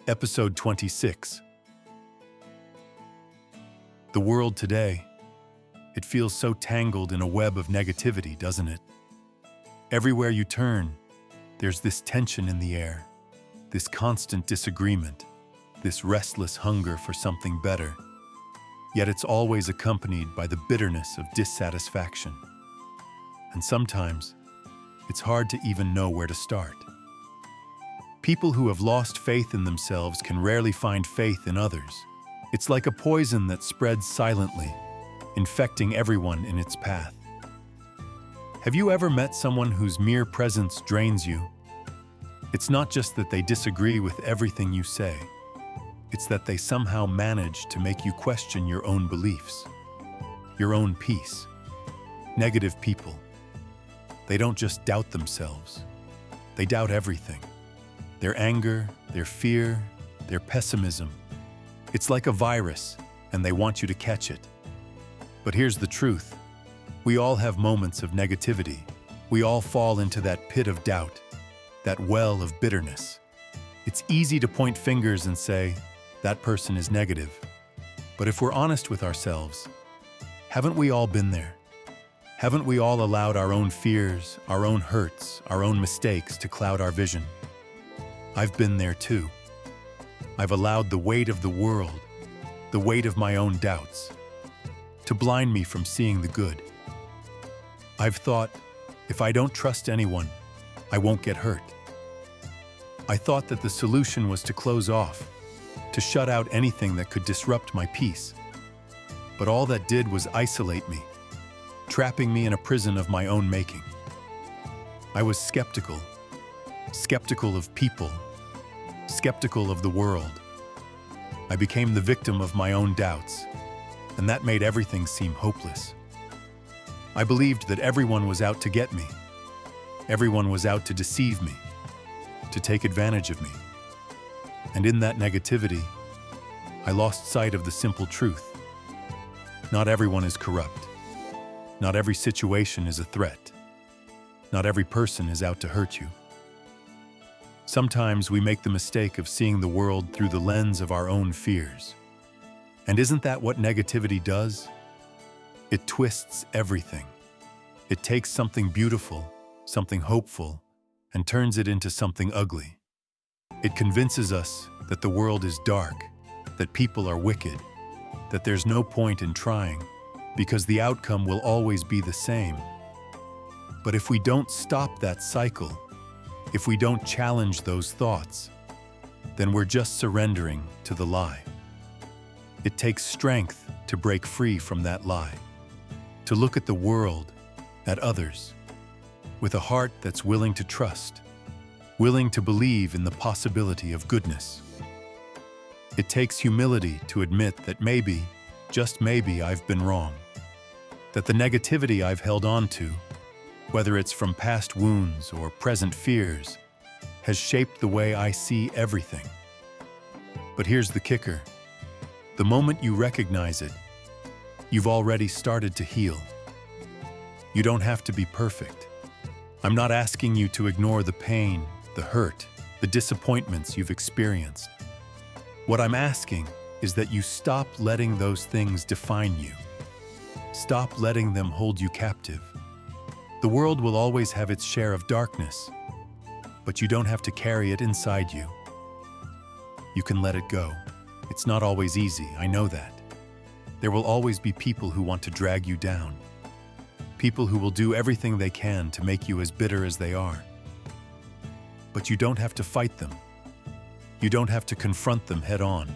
Episode 26. The world today, it feels so tangled in a web of negativity, doesn't it? Everywhere you turn, there's this tension in the air, this constant disagreement, this restless hunger for something better. Yet it's always accompanied by the bitterness of dissatisfaction. And sometimes, it's hard to even know where to start. People who have lost faith in themselves can rarely find faith in others. It's like a poison that spreads silently, infecting everyone in its path. Have you ever met someone whose mere presence drains you? It's not just that they disagree with everything you say. It's that they somehow manage to make you question your own beliefs, your own peace. Negative people, they don't just doubt themselves. They doubt everything. Their anger, their fear, their pessimism. It's like a virus, and they want you to catch it. But here's the truth. We all have moments of negativity. We all fall into that pit of doubt, that well of bitterness. It's easy to point fingers and say, that person is negative. But if we're honest with ourselves, haven't we all been there? Haven't we all allowed our own fears, our own hurts, our own mistakes to cloud our vision? I've been there too. I've allowed the weight of the world, the weight of my own doubts, to blind me from seeing the good. I've thought, if I don't trust anyone, I won't get hurt. I thought that the solution was to close off, to shut out anything that could disrupt my peace. But all that did was isolate me, trapping me in a prison of my own making. I was skeptical of people, skeptical of the world. I became the victim of my own doubts, and that made everything seem hopeless. I believed that everyone was out to get me. Everyone was out to deceive me, to take advantage of me. And in that negativity, I lost sight of the simple truth. Not everyone is corrupt. Not every situation is a threat. Not every person is out to hurt you. Sometimes we make the mistake of seeing the world through the lens of our own fears. And isn't that what negativity does? It twists everything. It takes something beautiful, something hopeful, and turns it into something ugly. It convinces us that the world is dark, that people are wicked, that there's no point in trying, because the outcome will always be the same. But if we don't stop that cycle, if we don't challenge those thoughts, then we're just surrendering to the lie. It takes strength to break free from that lie, to look at the world, at others, with a heart that's willing to trust, willing to believe in the possibility of goodness. It takes humility to admit that maybe, just maybe, I've been wrong, that the negativity I've held on to, whether it's from past wounds or present fears, has shaped the way I see everything. But here's the kicker. The moment you recognize it, you've already started to heal. You don't have to be perfect. I'm not asking you to ignore the pain, the hurt, the disappointments you've experienced. What I'm asking is that you stop letting those things define you. Stop letting them hold you captive. The world will always have its share of darkness, but you don't have to carry it inside you. You can let it go. It's not always easy, I know that. There will always be people who want to drag you down. People who will do everything they can to make you as bitter as they are. But you don't have to fight them. You don't have to confront them head on.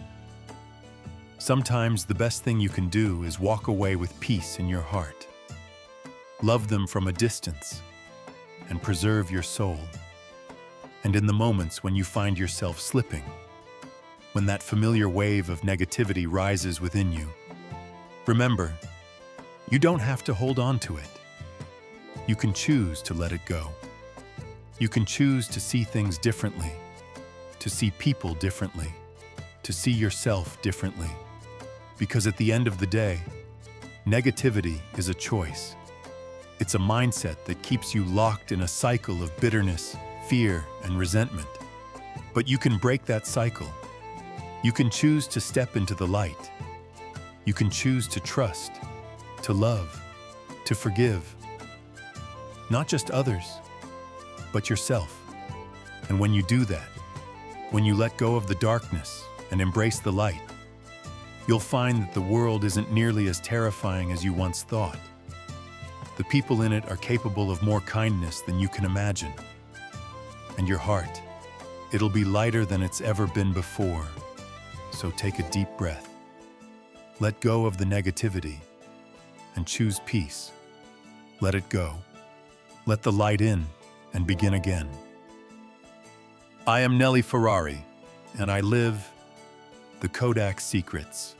Sometimes the best thing you can do is walk away with peace in your heart. Love them from a distance, and preserve your soul. And in the moments when you find yourself slipping, when that familiar wave of negativity rises within you, remember, you don't have to hold on to it. You can choose to let it go. You can choose to see things differently, to see people differently, to see yourself differently. Because at the end of the day, negativity is a choice. It's a mindset that keeps you locked in a cycle of bitterness, fear, and resentment. But you can break that cycle. You can choose to step into the light. You can choose to trust, to love, to forgive. Not just others, but yourself. And when you do that, when you let go of the darkness and embrace the light, you'll find that the world isn't nearly as terrifying as you once thought. The people in it are capable of more kindness than you can imagine. And your heart, it'll be lighter than it's ever been before. So take a deep breath. Let go of the negativity and choose peace. Let it go. Let the light in and begin again. I am Nelly Ferrari, and I live the Kodach secrets.